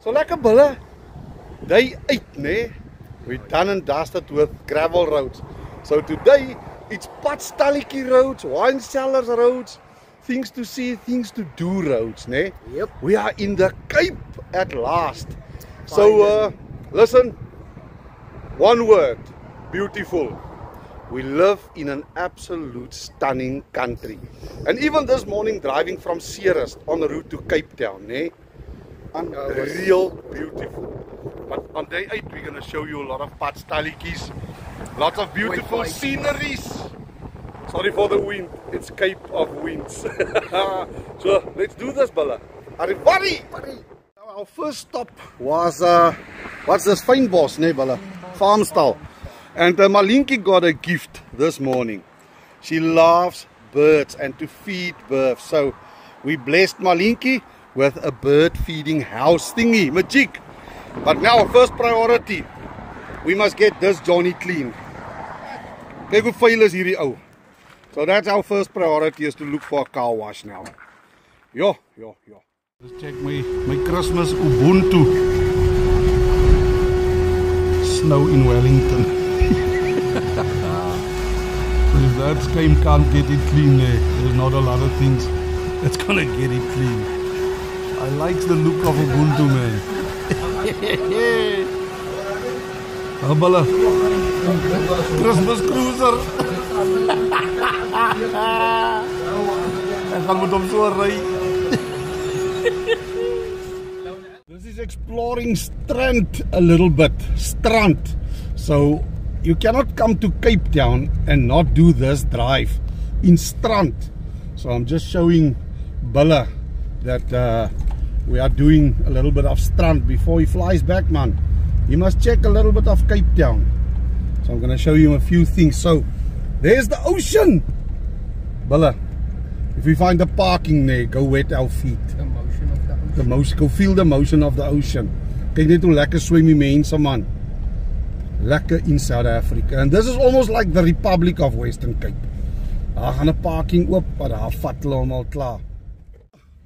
So lekker bulle. Day 8, nee. We've done and dusted with gravel roads. So today it's Padstalletjie roads, wine cellars roads, things to see, things to do roads, nee. Yep. We are in the Cape at last. So listen, one word, beautiful. We live in an absolute stunning country. And even this morning driving from Ceres on the route to Cape Town, nee. Unreal beautiful. But on day 8 we're going to show you a lot of Padstalletjies, lots of beautiful sceneries. Sorry for the wind, it's Cape of Winds. So let's do this, Bella. Arrivari! Our first stop was what's this, Fynbos, nee Bella, Farmstal. And Malinkie got a gift this morning. She loves birds and to feed birds, so we blessed Malinkie with a bird feeding house thingy, magic. But now first priority, we must get this Johnny clean. Kyk hoe vuil is hierdie ou. So that's our first priority, is to look for a car wash now. Yo. Let's check my Christmas Ubuntu. Snow in Wellington. If that scheme can't get it clean, there's not a lot of things that's gonna get it clean. I like the look of Ubuntu, man. Abala. Christmas cruiser. Ek gaan met hom so ry. This is exploring Strand a little bit. Strand. So you cannot come to Cape Town and not do this drive in Strand. So I'm just showing Bella that we are doing a little bit of Strand before he flies back, man. He must check a little bit of Cape Town. So I'm going to show you a few things. So there's the ocean. Bella, if we find the parking there, go wet our feet. The motion of the ocean. The motion, go feel the motion of the ocean. Kyk net hoe lekker swem die mense, man. Lekker in South Africa. And this is almost like the Republic of Western Cape. Daar gaan 'n parking oop, maar daar vat hulle hom al klaar.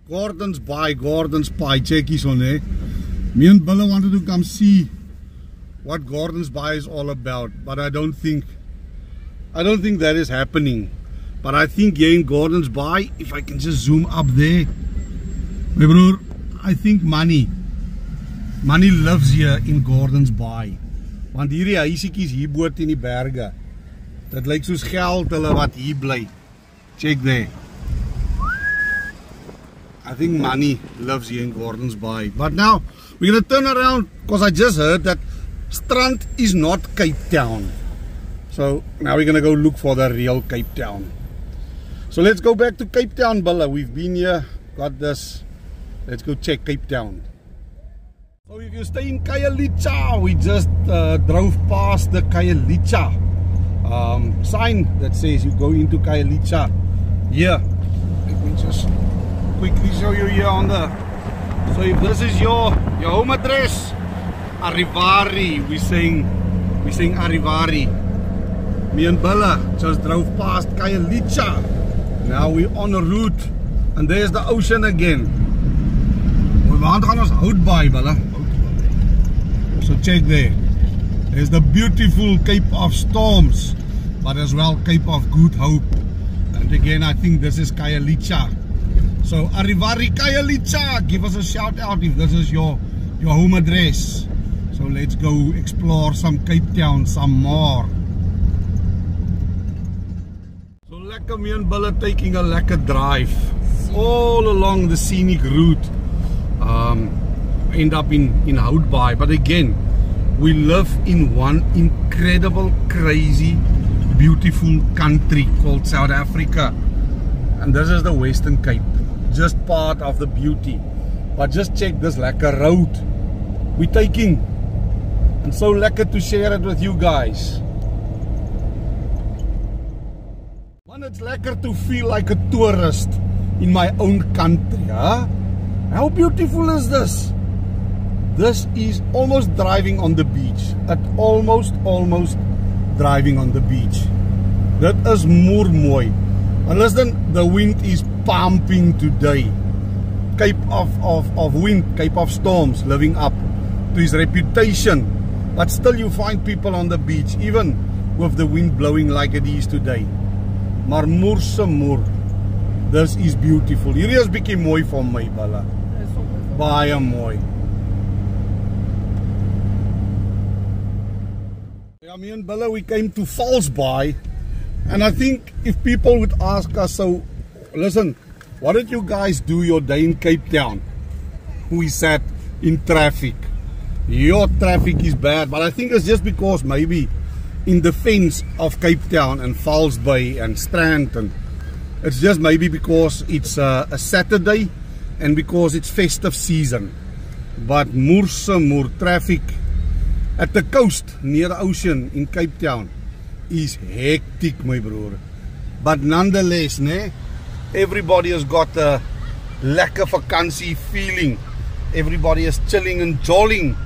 Gordons Bay, check his on there. Me and Bella wanted to come see what Gordons Bay is all about, but I don't think that is happening. But I think here in Gordons Bay, if I can just zoom up there, my broer, I think money lives here in Gordons Bay. Want hierdie huisiekies hier bo in die berge, dit lyk soos geld hulle wat hier bly. Check there. I think money lives here in Gordons Bay. But now we're going to turn around, because I just heard that Strand is not Cape Town. So now we're going to go look for the real Cape Town. So let's go back to Cape Town, Bella. We've been here, got this. Let's go check Cape Town. So if you stay in Khayelitsha, we just drove past the Khayelitsha sign that says you go into Khayelitsha. Here, let me just quickly show you here on the. So if this is your home address, Arrivari, we're saying Arrivari. Me and Bella just drove past Khayelitsha. Now we're on a route, and there's the ocean again. We want to go Houtbaai, Bella. So check there. There's the beautiful Cape of Storms, but as well Cape of Good Hope. And again, I think this is Khayelitsha. So Arrivari Khayelitsha, give us a shout out if this is your home address. So let's go explore some Cape Town some more. So lekker, me and Bella taking a lekker drive all along the scenic route. End up in Houtbaai, but again, we live in one incredible, crazy, beautiful country called South Africa, and this is the Western Cape. Just part of the beauty. But just check this lekker road we're taking, and so lekker to share it with you guys. Man, it's lekker to feel like a tourist in my own country, huh? How beautiful is this? This is almost driving on the beach. Almost driving on the beach. That is mooi. And listen, the wind is pumping today. Cape of wind, Cape of storms, living up to his reputation. But still you find people on the beach, even with the wind blowing like it is today. Maar moer se moer, this is beautiful. Hierdie is bietjie mooi vir my, Bella. Baie mooi. Yeah, me and Bella, we came to False Bay, and I think if people would ask us, so listen, what did you guys do your day in Cape Town? We sat in traffic. Your traffic is bad, but I think it's just because maybe in defense of Cape Town and False Bay and Strand, and it's just maybe because it's a Saturday and because it's festive season. But moer se moer, traffic at the coast near the ocean in Cape Town is hectic, my brother. But nonetheless, né, everybody has got a lekker vakansie feeling. Everybody is chilling and jolling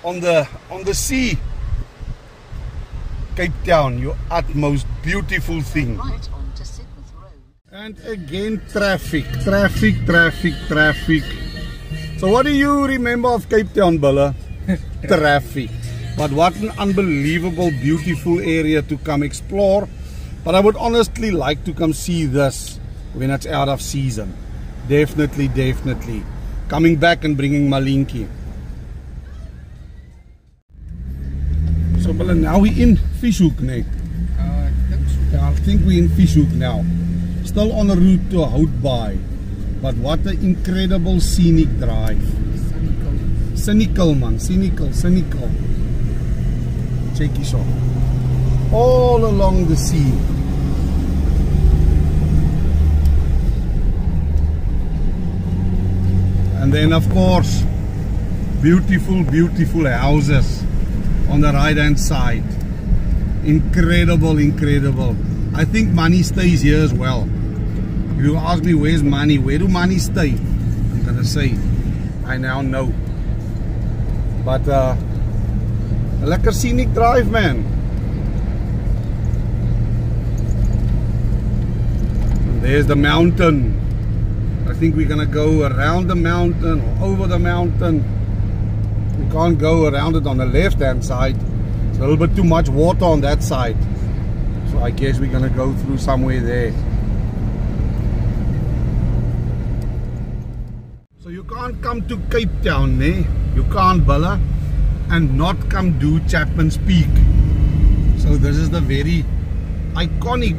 on the sea. Cape Town, your utmost beautiful thing. Right on to Sidmouth Road. And again, traffic. So what do you remember of Cape Town, Bella? Traffic. But what an unbelievable, beautiful area to come explore. But I would honestly like to come see this when it's out of season. Definitely. Coming back and bringing Malinki. So Bella, now we're in Fishhoek, ne? I think so. Yeah, I think we're in Fishhoek now. Still on the route to Hout Bay. But what an incredible scenic drive. Cynical, man. Cynical. Check this out. All along the sea. And then of course, beautiful houses on the right hand side. Incredible. I think money stays here as well. If you ask me where's money, where do money stay, I'm gonna say I now know. But a lekker scenic drive, man. And there's the mountain. I think we're gonna go around the mountain or over the mountain. We can't go around it on the left hand side. It's a little bit too much water on that side. So I guess we're gonna go through somewhere there. So you can't come to Cape Town, ne? You can't, Bella, and not come do Chapman's Peak. So this is the very iconic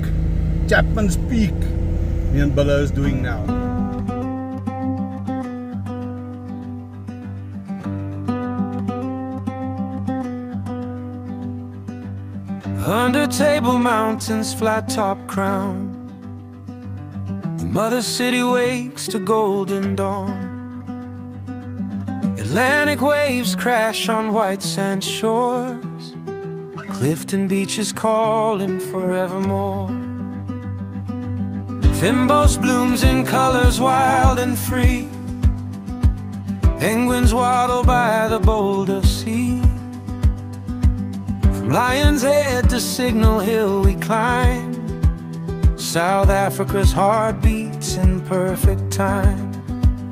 Chapman's Peak me and Bella is doing now. 100 Table Mountain's flat top crown. The mother city wakes to golden dawn. Atlantic waves crash on white sand shores. Clifton Beach is calling forevermore. Fimbo's blooms in colors wild and free. Penguins waddle by the Boulder Sea. From Lion's Head to Signal Hill we climb. South Africa's heart beats in perfect time.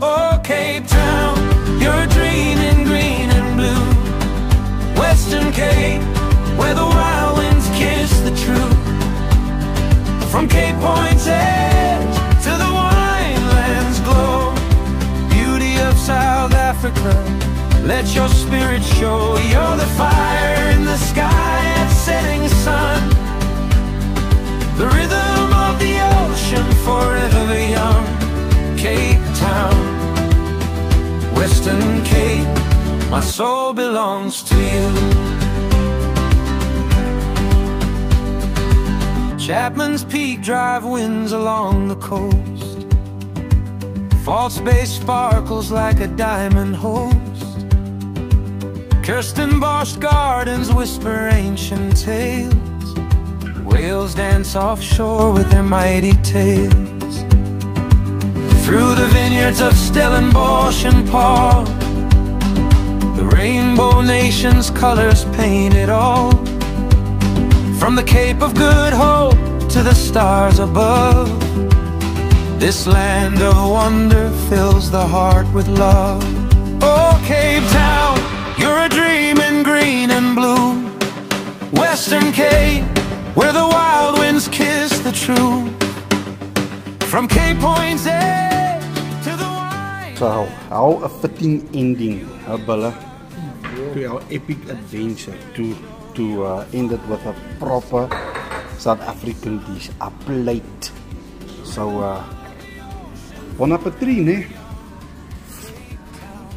Oh, Cape Town, you're a dream in green and blue. Western Cape, where the wild winds kiss the truth. From Cape Point's edge to the winelands glow. Beauty of South Africa, let your spirit show. You're the fire in the sky at setting sun. The rhythm of the ocean forever young. Cape Town, Western Cape, my soul belongs to you. Chapman's Peak Drive winds along the coast. False Bay sparkles like a diamond host. Kirstenbosch Gardens whisper ancient tales. Whales dance offshore with their mighty tails. Through the vineyards of Stellenbosch and Paul, the Rainbow Nation's colors paint it all. From the Cape of Good Hope to the stars above, This land of wonder fills the heart with love. Oh, Cape Town, you're a dream in green and blue. Western Cape, where the wild winds kiss the truth. From Cape Point's edge to the wine. So, how a fitting ending, Bella, to our epic adventure, to end it with a proper South African dish, a plate. So, bon appetit, ne?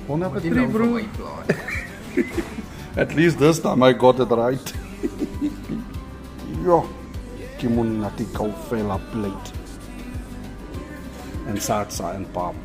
Bon appetit, bro. At least this time I got it right. Yo, Kimunati Kaufela plate. And salsa and pap.